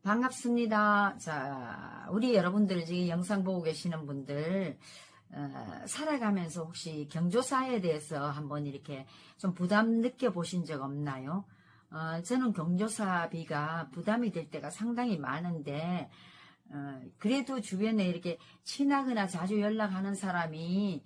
반갑습니다. 자, 우리 여러분들 지금 영상 보고 계시는 분들 살아가면서 혹시 경조사에 대해서 한번 이렇게 좀 부담 느껴보신 적 없나요? 저는 경조사비가 부담이 될 때가 상당히 많은데 그래도 주변에 이렇게 친하거나 자주 연락하는 사람이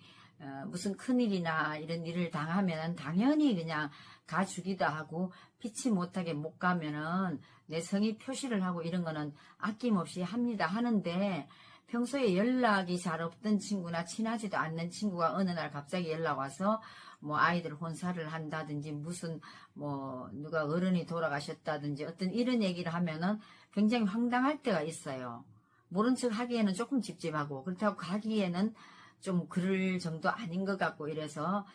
무슨 큰일이나 이런 일을 당하면 당연히 그냥 가주기도 하고 피치 못하게 못 가면은 내 성의 표시를 하고 이런 거는 아낌없이 합니다. 하는데 평소에 연락이 잘 없던 친구나 친하지도 않는 친구가 어느 날 갑자기 연락 와서 뭐 아이들 혼사를 한다든지 무슨 뭐 누가 어른이 돌아가셨다든지 어떤 이런 얘기를 하면은 굉장히 황당할 때가 있어요. 모른 척 하기에는 조금 찝찝하고 그렇다고 가기에는 좀 그럴 정도 아닌 것 같고 이래서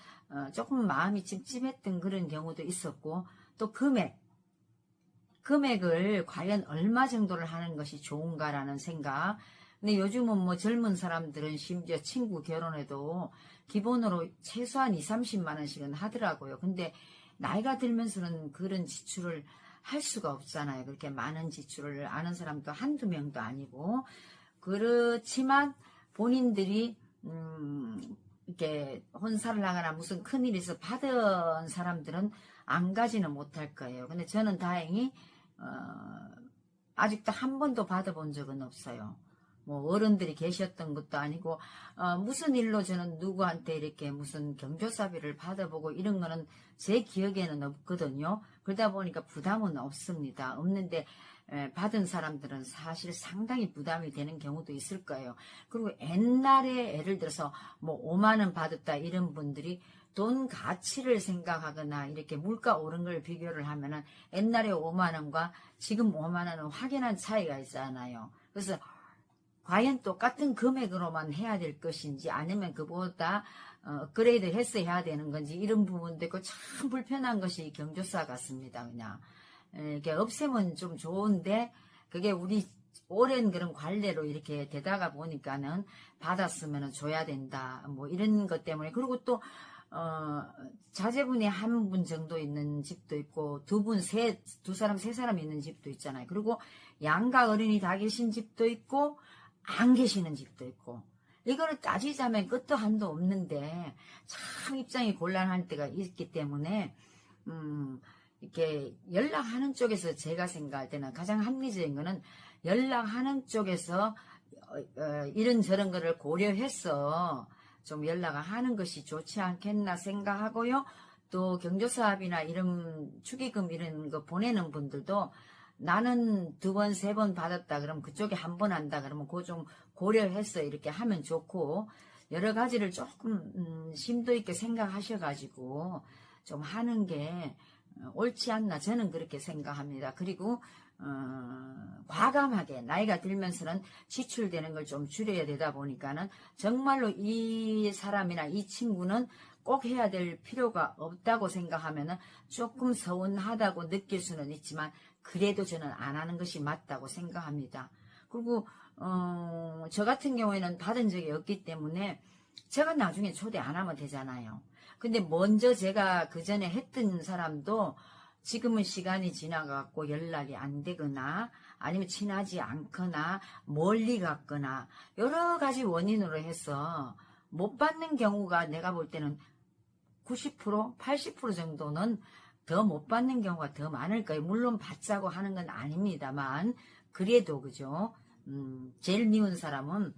조금 마음이 찝찝했던 그런 경우도 있었고, 또 금액을 과연 얼마 정도를 하는 것이 좋은가라는 생각. 근데 요즘은 뭐 젊은 사람들은 심지어 친구 결혼해도 기본으로 최소한 2, 30만 원씩은 하더라고요. 근데 나이가 들면서는 그런 지출을 할 수가 없잖아요. 그렇게 많은 지출을 아는 사람도 한두 명도 아니고. 그렇지만 본인들이 이렇게 혼사를 하거나 무슨 큰일이 있어 받은 사람들은 안 가지는 못할 거예요. 근데 저는 다행히 아직도 한 번도 받아본 적은 없어요. 뭐 어른들이 계셨던 것도 아니고 무슨 일로 저는 누구한테 이렇게 무슨 경조사비를 받아보고 이런 거는 제 기억에는 없거든요. 그러다 보니까 부담은 없습니다. 없는데 받은 사람들은 사실 상당히 부담이 되는 경우도 있을 거예요. 그리고 옛날에 예를 들어서 뭐 5만 원 받았다 이런 분들이 돈 가치를 생각하거나 이렇게 물가 오른 걸 비교를 하면은 옛날에 5만 원과 지금 5만 원은 확연한 차이가 있잖아요. 그래서 과연 똑같은 금액으로만 해야 될 것인지 아니면 그보다 업그레이드 해서 해야 되는 건지 이런 부분도 있고 참 불편한 것이 경조사 같습니다. 그냥 이렇게 없애면 좀 좋은데 그게 우리 오랜 그런 관례로 이렇게 되다가 보니까는 받았으면 줘야 된다 뭐 이런 것 때문에. 그리고 또 자제분이 한 분 정도 있는 집도 있고 두 사람 세 사람 있는 집도 있잖아요. 그리고 양가 어린이 다 계신 집도 있고 안 계시는 집도 있고, 이거를 따지자면 끝도 한도 없는데 참 입장이 곤란할 때가 있기 때문에 이렇게 연락하는 쪽에서 제가 생각할 때는 가장 합리적인 거는 연락하는 쪽에서 이런저런 거를 고려해서 좀 연락을 하는 것이 좋지 않겠나 생각하고요. 또 경조사비나 이런 축의금 이런 거 보내는 분들도 나는 2번, 3번 받았다 그러면 그쪽에 한 번 한다 그러면 그거 좀 고려해서 이렇게 하면 좋고, 여러 가지를 조금 심도 있게 생각하셔가지고 좀 하는 게 옳지 않나 저는 그렇게 생각합니다. 그리고 과감하게 나이가 들면서는 지출되는 걸 좀 줄여야 되다 보니까는 정말로 이 사람이나 이 친구는 꼭 해야 될 필요가 없다고 생각하면은 조금 서운하다고 느낄 수는 있지만 그래도 저는 안 하는 것이 맞다고 생각합니다. 그리고 저 같은 경우에는 받은 적이 없기 때문에 제가 나중에 초대 안 하면 되잖아요. 근데 먼저 제가 그 전에 했던 사람도 지금은 시간이 지나가고 연락이 안 되거나 아니면 친하지 않거나 멀리 갔거나 여러 가지 원인으로 해서 못 받는 경우가 내가 볼 때는 90%, 80% 정도는 더 못 받는 경우가 더 많을 거예요. 물론 받자고 하는 건 아닙니다만 그래도 그죠. 제일 미운 사람은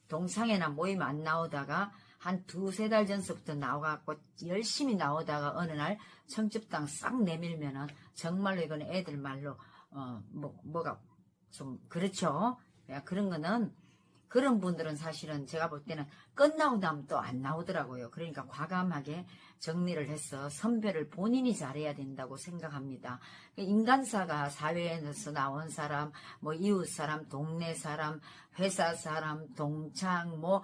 동창회나 모임 안 나오다가 한 2-3달 전서부터 나와갖고 열심히 나오다가 어느 날 청첩장 싹 내밀면은 정말로 이건 애들 말로 뭐가 좀 그렇죠. 그런 거는 그런 분들은 사실은 제가 볼 때는 끝나고 나면 또 안 나오더라고요. 그러니까 과감하게 정리를 해서 선별을 본인이 잘해야 된다고 생각합니다. 인간사가 사회에서 나온 사람, 뭐 이웃 사람, 동네 사람, 회사 사람, 동창, 뭐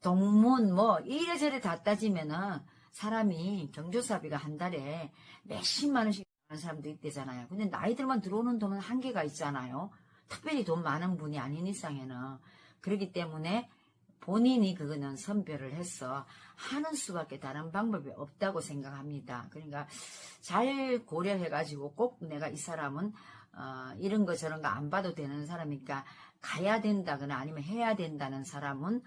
동문 뭐 이래저래 다 따지면은 사람이 경조사비가 한 달에 몇십만 원씩 하는 사람도 있대잖아요. 근데 나이들만 들어오는 돈은 한계가 있잖아요. 특별히 돈 많은 분이 아닌 이상에는. 그렇기 때문에 본인이 그거는 선별을 해서 하는 수밖에 다른 방법이 없다고 생각합니다. 그러니까 잘 고려해가지고 꼭 내가 이 사람은 이런 거 저런 거 안 봐도 되는 사람이니까 가야 된다거나 아니면 해야 된다는 사람은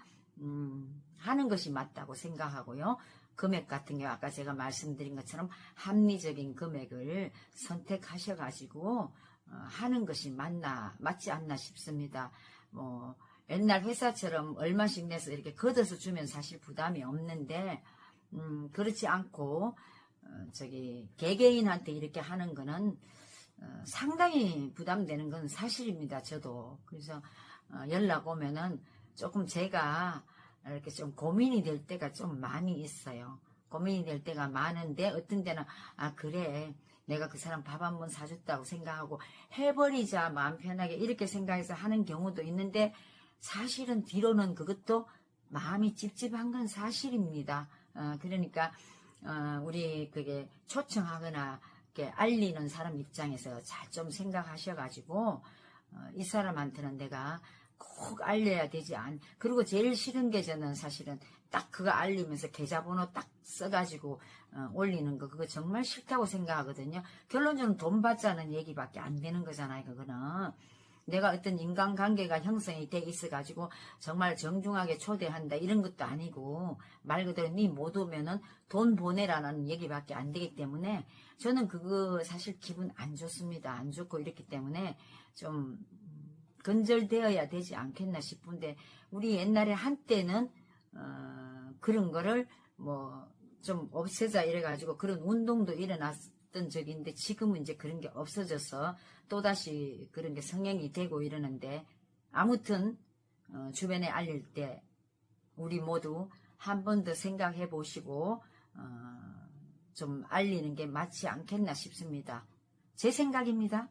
하는 것이 맞다고 생각하고요. 금액 같은 경우 아까 제가 말씀드린 것처럼 합리적인 금액을 선택하셔가지고 하는 것이 맞지 않나 싶습니다. 뭐 옛날 회사처럼 얼마씩 내서 이렇게 걷어서 주면 사실 부담이 없는데 그렇지 않고 개개인한테 이렇게 하는 거는 상당히 부담되는 건 사실입니다. 저도. 그래서 연락 오면은 조금 제가 이렇게 좀 고민이 될 때가 좀 많이 있어요. 고민이 될 때가 많은데 어떤 때는 그래 내가 그 사람 밥 한 번 사줬다고 생각하고 해버리자 마음 편하게 이렇게 생각해서 하는 경우도 있는데 사실은 뒤로는 그것도 마음이 찝찝한 건 사실입니다. 그러니까 우리 그게 초청하거나 이렇게 알리는 사람 입장에서 잘 좀 생각하셔가지고 이 사람한테는 내가 꼭 알려야 되지 그리고 제일 싫은 게 저는 사실은 딱 그거 알리면서 계좌번호 딱 써가지고 올리는 거 그거 정말 싫다고 생각하거든요. 결론적으로 돈 받자는 얘기밖에 안 되는 거잖아요. 그거는 내가 어떤 인간관계가 형성이 돼 있어가지고 정말 정중하게 초대한다 이런 것도 아니고 말 그대로 니 못 오면은 돈 보내라는 얘기밖에 안 되기 때문에 저는 그거 사실 기분 안 좋습니다. 안 좋고 이렇기 때문에 좀 건절되어야 되지 않겠나 싶은데 우리 옛날에 한때는 그런 거를 뭐 좀 없애자 이래가지고 그런 운동도 일어났던 적인데 지금은 이제 그런 게 없어져서 또다시 그런 게 성행이 되고 이러는데 아무튼 주변에 알릴 때 우리 모두 한 번 더 생각해 보시고 좀 알리는 게 맞지 않겠나 싶습니다. 제 생각입니다.